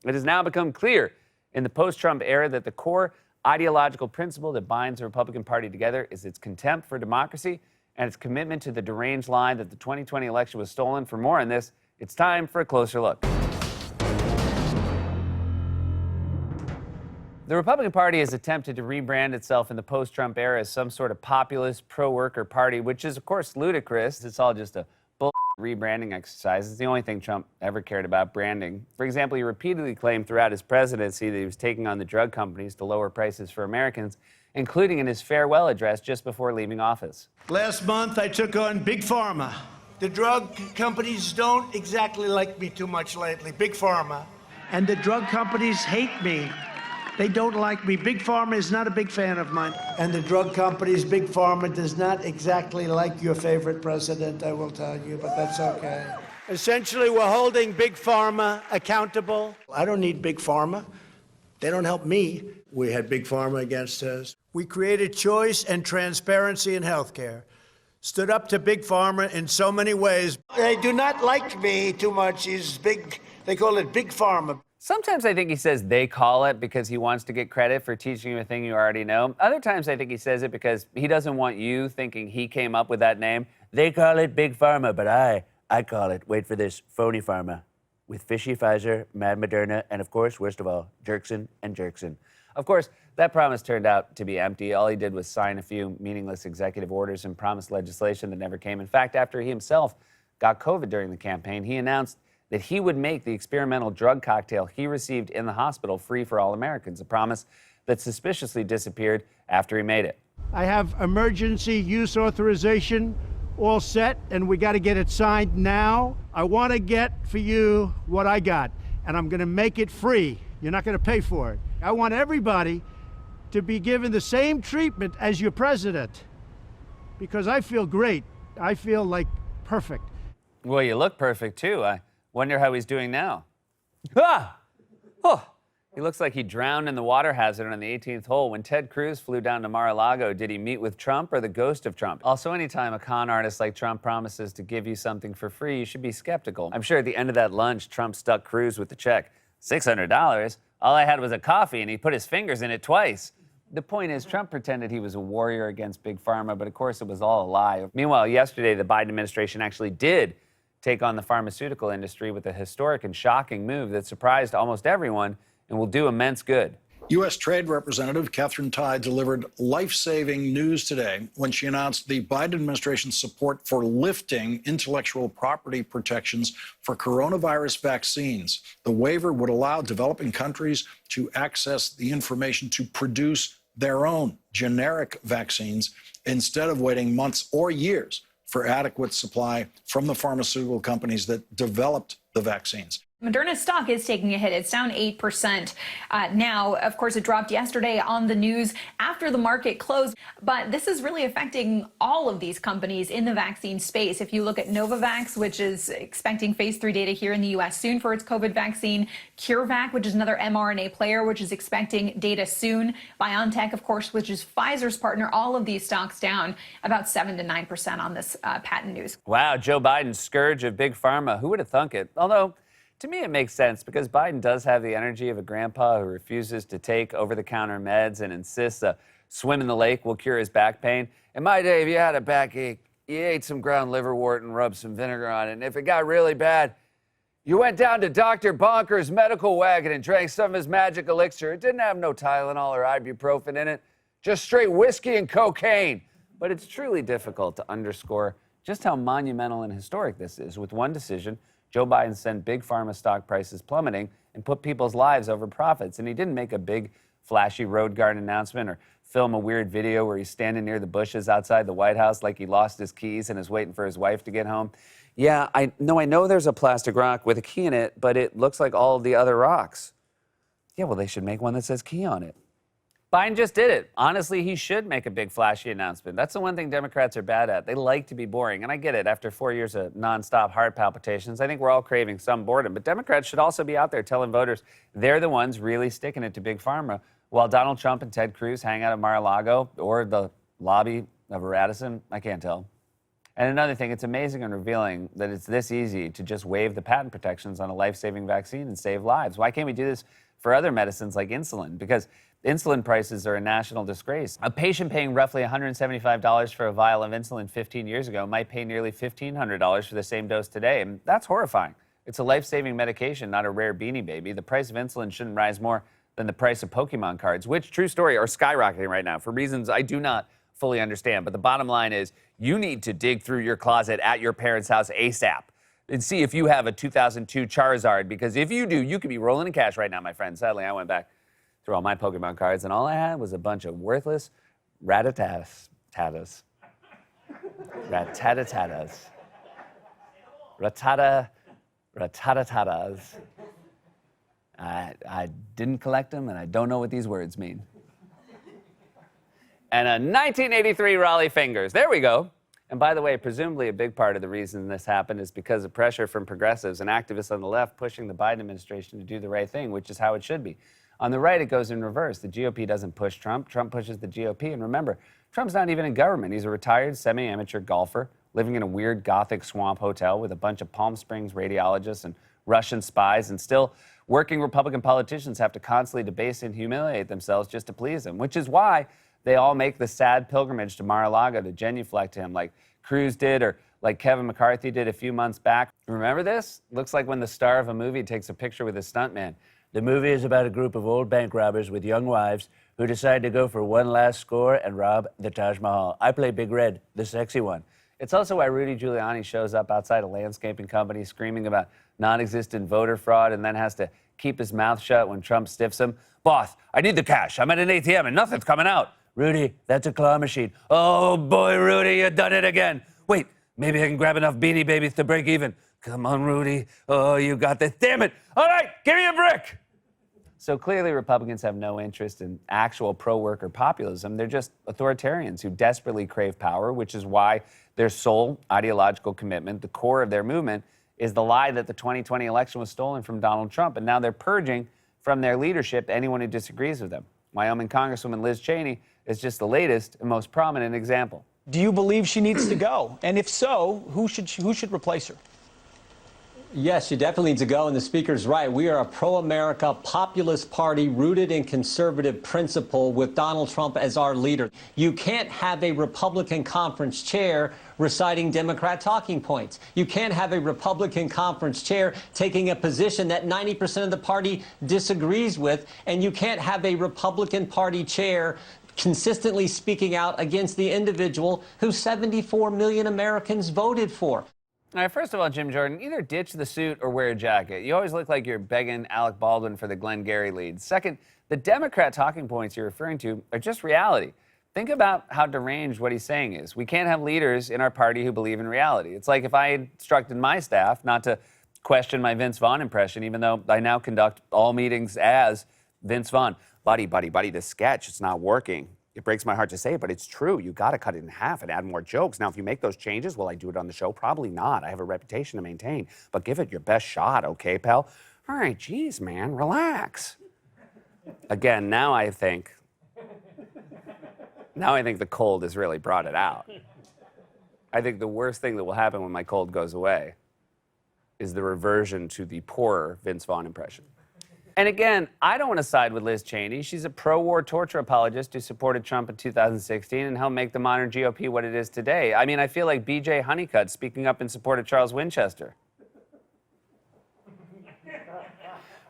It has now become clear in the post-Trump era that the core ideological principle that binds the Republican Party together is its contempt for democracy and its commitment to the deranged lie that the 2020 election was stolen. For more on this, it's time for a closer look. The Republican Party has attempted to rebrand itself in the post-Trump era as some sort of populist, pro-worker party, which is, of course, ludicrous. It's all just a bull rebranding exercise. It's the only thing Trump ever cared about, branding. For example, he repeatedly claimed throughout his presidency that he was taking on the drug companies to lower prices for Americans, including in his farewell address just before leaving office. Last month, I took on Big Pharma. The drug companies don't exactly like me too much lately. Big Pharma. And the drug companies hate me. They don't like me. Big Pharma is not a big fan of mine. And the drug companies, Big Pharma, does not exactly like your favorite president, I will tell you, but that's okay. Essentially, we're holding Big Pharma accountable. I don't need Big Pharma. They don't help me. We had Big Pharma against us. We created choice and transparency in healthcare. Stood up to Big Pharma in so many ways. They do not like me too much. He's big. They call it Big Pharma. Sometimes I think he says they call it because he wants to get credit for teaching you a thing you already know. Other times I think he says it because he doesn't want you thinking he came up with that name. They call it Big Pharma, but I call it, wait for this, phony pharma. With fishy Pfizer, mad Moderna, and of course, worst of all, Jerkson and Jerkson. Of course, that promise turned out to be empty. All he did was sign a few meaningless executive orders and promise legislation that never came. In fact, after he himself got COVID during the campaign, he announced that he would make the experimental drug cocktail he received in the hospital free for all Americans, a promise that suspiciously disappeared after he made it. I have emergency use authorization all set, and we got to get it signed now. I want to get for you what I got, and I'm going to make it free. You're not going to pay for it. I want everybody to be given the same treatment as your president, because I feel great. I feel like perfect. Well, you look perfect, too. I wonder how he's doing now. Ah! Oh! He looks like he drowned in the water hazard on the 18th hole. When Ted Cruz flew down to Mar-a-Lago, did he meet with Trump or the ghost of Trump? Also, anytime a con artist like Trump promises to give you something for free, you should be skeptical. I'm sure at the end of that lunch, Trump stuck Cruz with the check. $600? All I had was a coffee, and he put his fingers in it twice. The point is, Trump pretended he was a warrior against Big Pharma, but of course it was all a lie. Meanwhile, yesterday, the Biden administration actually did take on the pharmaceutical industry with a historic and shocking move that surprised almost everyone and will do immense good. U.S. Trade Representative Katherine Tai delivered life-saving news today when she announced the Biden administration's support for lifting intellectual property protections for coronavirus vaccines. The waiver would allow developing countries to access the information to produce their own generic vaccines instead of waiting months or years for adequate supply from the pharmaceutical companies that developed the vaccines. Moderna stock is taking a hit. It's down 8% now. Of course, it dropped yesterday on the news after the market closed. But this is really affecting all of these companies in the vaccine space. If you look at Novavax, which is expecting phase 3 data here in the U.S. soon for its COVID vaccine, CureVac, which is another mRNA player, which is expecting data soon, BioNTech, of course, which is Pfizer's partner, all of these stocks down about 7 to 9% on this patent news. Wow, Joe Biden, scourge of Big Pharma. Who would have thunk it? Although, to me, it makes sense because Biden does have the energy of a grandpa who refuses to take over-the-counter meds and insists a swim in the lake will cure his back pain. In my day, if you had a backache, you ate some ground liverwort and rubbed some vinegar on it. And if it got really bad, you went down to Dr. Bonker's medical wagon and drank some of his magic elixir. It didn't have no Tylenol or ibuprofen in it, just straight whiskey and cocaine. But it's truly difficult to underscore just how monumental and historic this is. With one decision, Joe Biden sent Big Pharma stock prices plummeting and put people's lives over profits. And he didn't make a big, flashy road guard announcement or film a weird video where he's standing near the bushes outside the White House like he lost his keys and is waiting for his wife to get home. Yeah, I know there's a plastic rock with a key in it, but it looks like all of the other rocks. Yeah, well, they should make one that says key on it. Biden just did it. Honestly, he should make a big flashy announcement. That's the one thing Democrats are bad at. They like to be boring. And I get it. After 4 years of nonstop heart palpitations, I think we're all craving some boredom. But Democrats should also be out there telling voters they're the ones really sticking it to Big Pharma while Donald Trump and Ted Cruz hang out at Mar-a-Lago or the lobby of a Radisson. I can't tell. And another thing, it's amazing and revealing that it's this easy to just waive the patent protections on a life-saving vaccine and save lives. Why can't we do this for other medicines like insulin? Because insulin prices are a national disgrace. A patient paying roughly $175 for a vial of insulin 15 years ago might pay nearly $1,500 for the same dose today, and that's horrifying. It's a life-saving medication, not a rare Beanie Baby. The price of insulin shouldn't rise more than the price of Pokemon cards, which, true story, are skyrocketing right now for reasons I do not fully understand. But the bottom line is you need to dig through your closet at your parents' house ASAP and see if you have a 2002 Charizard, because if you do, you could be rolling in cash right now, my friend. Sadly, I went back through all my Pokemon cards, and all I had was a bunch of worthless rat-a-tat-tatas. Rat-tat-a-tatas. Rat-tat-a-tatas. I didn't collect them, and I don't know what these words mean. And a 1983 Raleigh Fingers. There we go. And by the way, presumably a big part of the reason this happened is because of pressure from progressives and activists on the left pushing the Biden administration to do the right thing, which is how it should be. On the right, it goes in reverse. The GOP doesn't push Trump. Trump pushes the GOP. And remember, Trump's not even in government. He's a retired semi-amateur golfer living in a weird Gothic swamp hotel with a bunch of Palm Springs radiologists and Russian spies, and still working Republican politicians have to constantly debase and humiliate themselves just to please him, which is why they all make the sad pilgrimage to Mar-a-Lago to genuflect to him like Cruz did or like Kevin McCarthy did a few months back. Remember this? Looks like when the star of a movie takes a picture with a stuntman. The movie is about a group of old bank robbers with young wives who decide to go for one last score and rob the Taj Mahal. I play Big Red, the sexy one. It's also why Rudy Giuliani shows up outside a landscaping company screaming about non-existent voter fraud and then has to keep his mouth shut when Trump stiffs him. Boss, I need the cash. I'm at an ATM and nothing's coming out. Rudy, that's a claw machine. Oh, boy, Rudy, you done it again. Wait, maybe I can grab enough Beanie Babies to break even. Come on, Rudy. Oh, you got this. Damn it. All right, give me a brick. So clearly Republicans have no interest in actual pro-worker populism. They're just authoritarians who desperately crave power, which is why their sole ideological commitment, the core of their movement, is the lie that the 2020 election was stolen from Donald Trump. And now they're purging from their leadership anyone who disagrees with them. Wyoming Congresswoman Liz Cheney is just the latest and most prominent example. Do you believe she needs to go? And if so, who should replace her? Yes, she definitely needs to go, and the speaker's right. We are a pro-America populist party rooted in conservative principle with Donald Trump as our leader. You can't have a Republican conference chair reciting Democrat talking points. You can't have a Republican conference chair taking a position that 90% of the party disagrees with, and you can't have a Republican Party chair consistently speaking out against the individual who 74 million Americans voted for. All right, first of all, Jim Jordan, either ditch the suit or wear a jacket. You always look like you're begging Alec Baldwin for the Glengarry lead. Second, the Democrat talking points you're referring to are just reality. Think about how deranged what he's saying is. We can't have leaders in our party who believe in reality. It's like if I instructed my staff not to question my Vince Vaughn impression, even though I now conduct all meetings as Vince Vaughn. Buddy, this sketch, it's not working. It breaks my heart to say it, but it's true. You got to cut it in half and add more jokes. Now, if you make those changes, will I do it on the show? Probably not. I have a reputation to maintain. But give it your best shot, okay, pal? All right, geez, man, relax. Again, now I think the cold has really brought it out. I think the worst thing that will happen when my cold goes away is the reversion to the poorer Vince Vaughn impression. And again, I don't want to side with Liz Cheney. She's a pro-war torture apologist who supported Trump in 2016 and helped make the modern GOP what it is today. I mean, I feel like B.J. Honeycutt speaking up in support of Charles Winchester.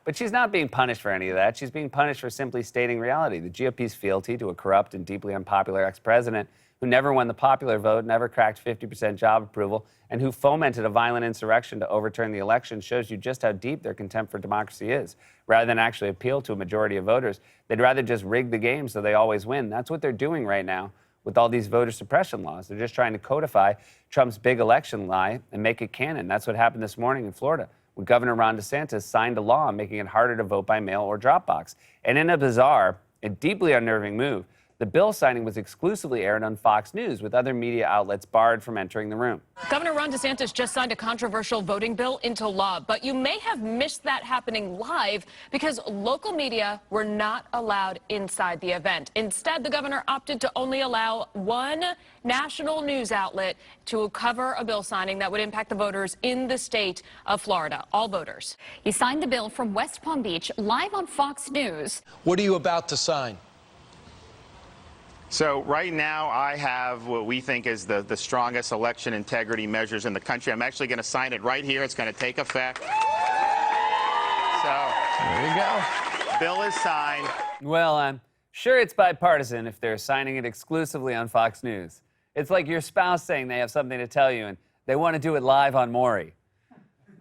But she's not being punished for any of that. She's being punished for simply stating reality. The GOP's fealty to a corrupt and deeply unpopular ex-president who never won the popular vote, never cracked 50% job approval, and who fomented a violent insurrection to overturn the election shows you just how deep their contempt for democracy is. Rather than actually appeal to a majority of voters, they'd rather just rig the game so they always win. That's what they're doing right now with all these voter suppression laws. They're just trying to codify Trump's big election lie and make it canon. That's what happened this morning in Florida, when Governor Ron DeSantis signed a law making it harder to vote by mail or drop box. And in a bizarre and deeply unnerving move, The bill signing was exclusively aired on Fox News, with other media outlets barred from entering the room. Governor Ron DeSantis just signed a controversial voting bill into law, but you may have missed that happening live because local media were not allowed inside the event. Instead, the governor opted to only allow one national news outlet to cover a bill signing that would impact the voters in the state of Florida, all voters. He signed the bill from West Palm Beach live on Fox News. What are you about to sign? So right now I have what we think is the strongest election integrity measures in the country. I'm actually going to sign it right here. It's going to take effect. So There you go. bill is signed. Well, I'm sure it's bipartisan if they're signing it exclusively on Fox News. It's like your spouse saying they have something to tell you and they want to do it live on Maury.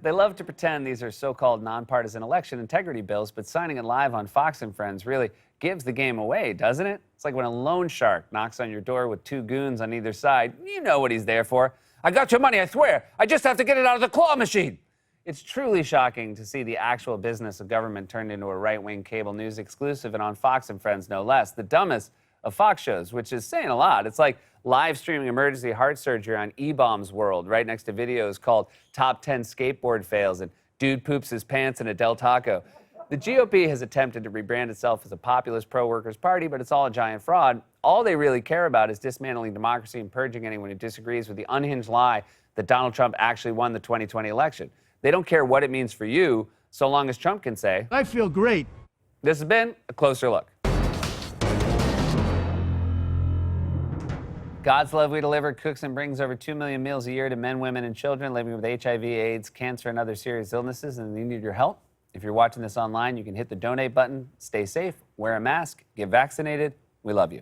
They love to pretend these are so-called nonpartisan election integrity bills, but signing it live on Fox and Friends really gives the game away, doesn't it? It's like when a loan shark knocks on your door with two goons on either side. You know what he's there for. I got your money, I swear. I just have to get it out of the claw machine. It's truly shocking to see the actual business of government turned into a right-wing cable news exclusive and on Fox and Friends, no less. The dumbest of Fox shows, which is saying a lot. It's like live streaming emergency heart surgery on E-Bombs World right next to videos called Top 10 Skateboard Fails and Dude Poops His Pants in a Del Taco. The GOP has attempted to rebrand itself as a populist pro-workers party, but it's all a giant fraud. All they really care about is dismantling democracy and purging anyone who disagrees with the unhinged lie that Donald Trump actually won the 2020 election. They don't care what it means for you, so long as Trump can say, I feel great. This has been A Closer Look. God's Love We Deliver cooks and brings over 2 million meals a year to men, women, and children living with HIV, AIDS, cancer, and other serious illnesses, and they need your help. If you're watching this online, you can hit the donate button. Stay safe, wear a mask, get vaccinated. We love you.